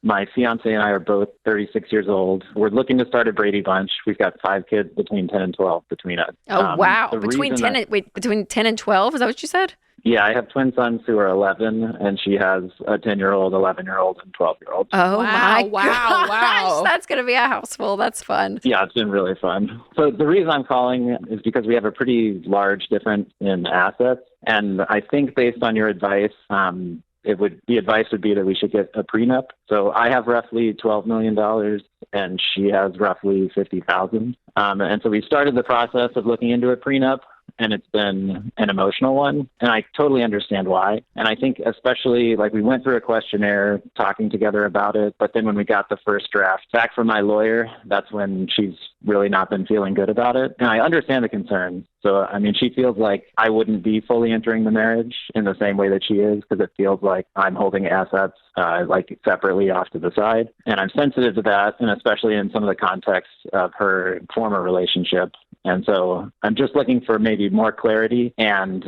My fiance and I are both 36 years old. We're looking to start a Brady Bunch. We've got 5 kids between 10 and 12 between us. Oh, wow. The Between reason 10 and, wait, between 10 and 12? Is that what you said? Yeah, I have twin sons who are 11, and she has a 10-year-old, 11-year-old, and 12-year-old. Oh, my Wow, gosh. wow. That's going to be a house full. That's fun. Yeah, it's been really fun. So the reason I'm calling is because we have a pretty large difference in assets. And I think based on your advice, the advice would be that we should get a prenup. So I have roughly $12 million and she has roughly $50,000. And so we started the process of looking into a prenup, and it's been an emotional one. And I totally understand why. And I think especially we went through a questionnaire talking together about it. But then when we got the first draft back from my lawyer, that's when she's really not been feeling good about it. And I understand the concern. So, I mean, she feels like I wouldn't be fully entering the marriage in the same way that she is, because it feels like I'm holding assets separately off to the side. And I'm sensitive to that, and especially in some of the context of her former relationship. And so I'm just looking for maybe more clarity and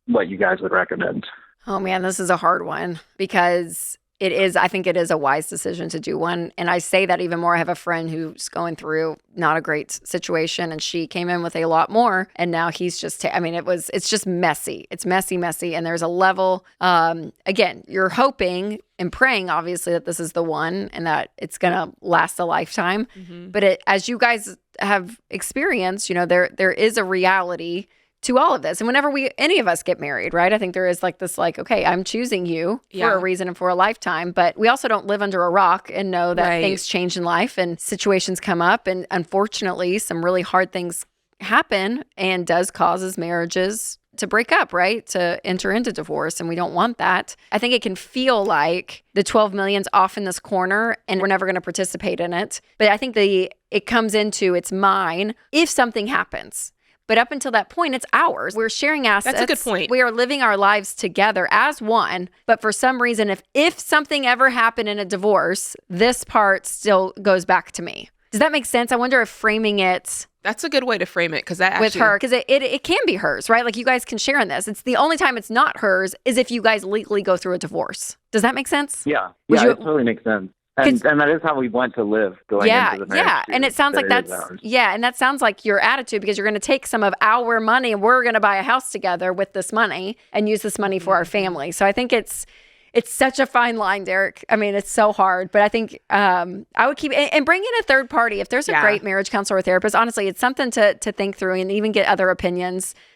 what you guys would recommend. Oh, man, this is a hard one because I think it is a wise decision to do one. And I say that even more. I have a friend who's going through not a great situation, and she came in with a lot more. And now he's just, it's just messy. It's messy. And there's a level, again, you're hoping and praying, obviously, that this is the one and that it's going to last a lifetime. Mm-hmm. But as you guys have experienced, there is a reality to all of this. And whenever any of us get married, right? I think there is okay, I'm choosing you for a reason and for a lifetime, but we also don't live under a rock and know that things change in life and situations come up. And unfortunately, some really hard things happen and does causes marriages to break up, right? To enter into divorce. And we don't want that. I think it can feel like the 12 million's off in this corner and we're never going to participate in it. But I think it comes into it's mine if something happens. But up until that point, it's ours. We're sharing assets. That's a good point. We are living our lives together as one. But for some reason, if something ever happened in a divorce, this part still goes back to me. Does that make sense? I wonder if framing it... That's a good way to frame it, because that actually... With her, because it can be hers, right? You guys can share in this. It's the only time it's not hers is if you guys legally go through a divorce. Does that make sense? Yeah. It totally makes sense. And that is how we want to live going into the marriage. Yeah, and it sounds like that's and that sounds like your attitude, because you're going to take some of our money and we're going to buy a house together with this money and use this money for our family. So I think it's such a fine line, Derek. I mean, it's so hard, but I think I would keep and bring in a third party if there's a great marriage counselor or therapist. Honestly, it's something to think through and even get other opinions.